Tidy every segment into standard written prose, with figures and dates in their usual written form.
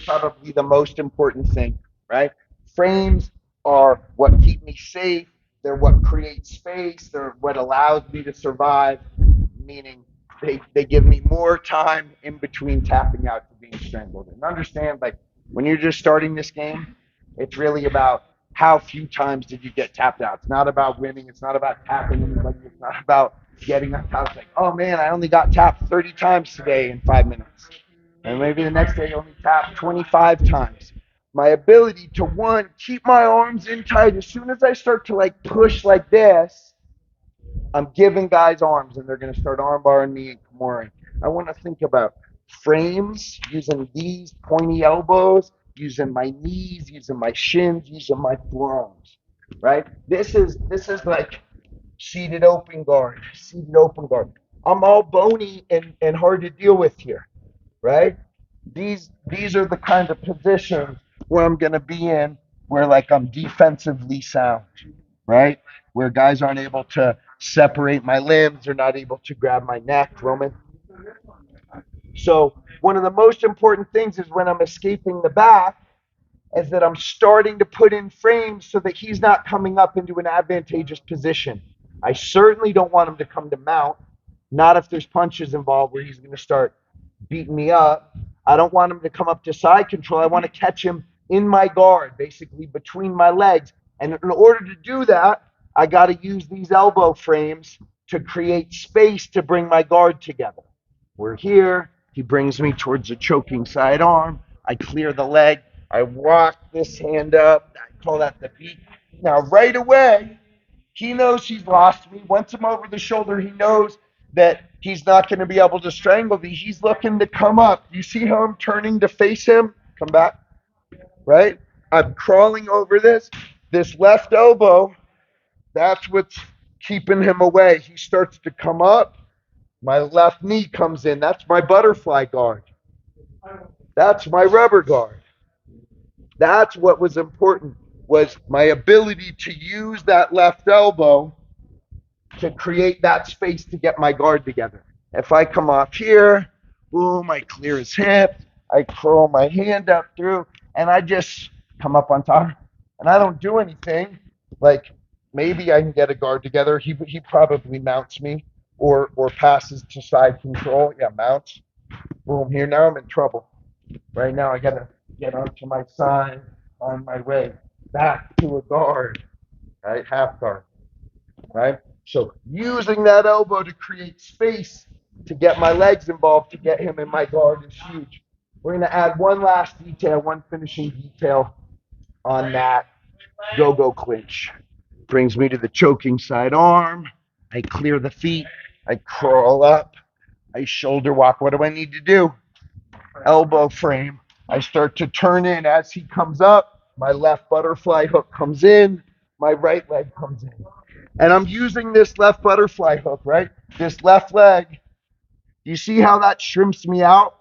probably the most important thing, right? Frames are what keep me safe. They're what create space. They're what allows me to survive, meaning they give me more time in between tapping out to being strangled. And understand, like, when you're just starting this game, it's really about how few times did you get tapped out. It's not about winning. It's not about tapping anybody. It's not about getting up. I was like, oh man, I only got tapped 30 times today in 5 minutes. And maybe the next day I only tapped 25 times. My ability to, one, keep my arms in tight. As soon as I start to like push like this, I'm giving guys arms and they're going to start arm barring me and Kimura. I want to think about frames, using these pointy elbows, using my knees, using my shins, using my forearms. Right? This is like seated open guard, seated open guard. I'm all bony and hard to deal with here, right? These are the kind of positions where I'm gonna be in, where like I'm defensively sound, right? Where guys aren't able to separate my limbs, they're not able to grab my neck, Roman. So one of the most important things is when I'm escaping the back, is that I'm starting to put in frames so that he's not coming up into an advantageous position. I certainly don't want him to come to mount, not if there's punches involved where he's going to start beating me up. I don't want him to come up to side control. I want to catch him in my guard, basically between my legs. And in order to do that, I got to use these elbow frames to create space to bring my guard together. We're here. He brings me towards the choking side arm. I clear the leg. I rock this hand up. I call that the beat. Now, right away, he knows he's lost me. Once I'm over the shoulder, he knows that he's not going to be able to strangle me. He's looking to come up. You see how I'm turning to face him? Come back, right? I'm crawling over this. This left elbow, that's what's keeping him away. He starts to come up. My left knee comes in. That's my butterfly guard. That's my rubber guard. That's what was important, was my ability to use that left elbow to create that space to get my guard together. If I come off here, boom, I clear his hip, I curl my hand up through, and I just come up on top, and I don't do anything. Like, maybe I can get a guard together. He probably mounts me or passes to side control. Yeah, mounts. Boom, here now I'm in trouble. Right now I gotta get onto my side on my way back to a guard, right? Half guard, right? So using that elbow to create space to get my legs involved, to get him in my guard is huge. We're going to add one last detail, one finishing detail on that Gogo clinch. Brings me to the choking side arm. I clear the feet. I crawl up. I shoulder walk. What do I need to do? Elbow frame. I start to turn in as he comes up. My left butterfly hook comes in. My right leg comes in. And I'm using this left butterfly hook, right? This left leg. You see how that shrimps me out,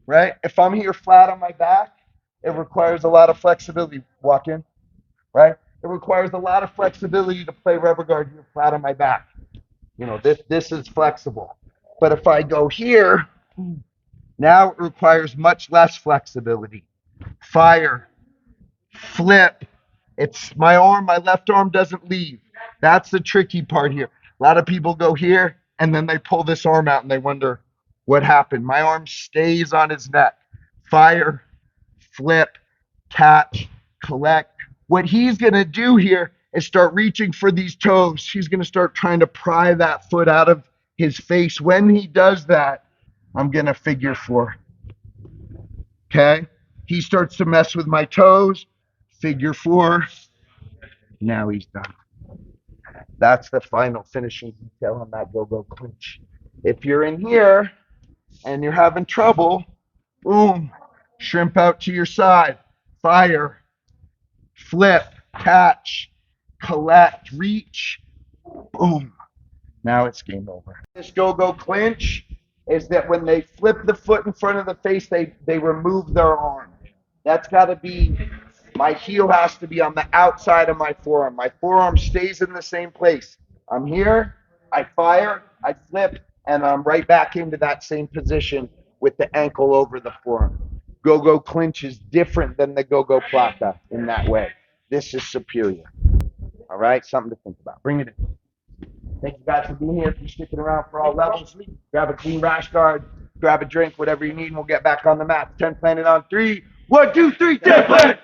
right? If I'm here flat on my back, it requires a lot of flexibility. Walk in, right? It requires a lot of flexibility to play rubber guard here flat on my back. You know, this is flexible. But if I go here, now it requires much less flexibility. Fire, flip. It's my arm, my left arm doesn't leave. That's the tricky part here. A lot of people go here and then they pull this arm out and they wonder what happened. My arm stays on his neck. Fire, flip, catch, collect. What he's going to do here is start reaching for these toes. He's going to start trying to pry that foot out of his face. When he does that, I'm going to figure four. Okay? He starts to mess with my toes. Figure four. Now he's done. That's the final finishing detail on that Gogo clinch. If you're in here and you're having trouble, boom, shrimp out to your side, fire, flip, catch, collect, reach, boom. Now it's game over. This Gogo clinch is that when they flip the foot in front of the face, they remove their arm. That's got to be, my heel has to be on the outside of my forearm. My forearm stays in the same place. I'm here, I fire, I flip, and I'm right back into that same position with the ankle over the forearm. Gogo Clinch is different than the Gogo Plata in that way. This is superior. All right, something to think about. Bring it in. Thank you guys for being here. If you're sticking around for all levels, grab a clean rash guard, grab a drink, whatever you need, and we'll get back on the mat. 10 planet on 3. 1, 2, 3, 10 planet.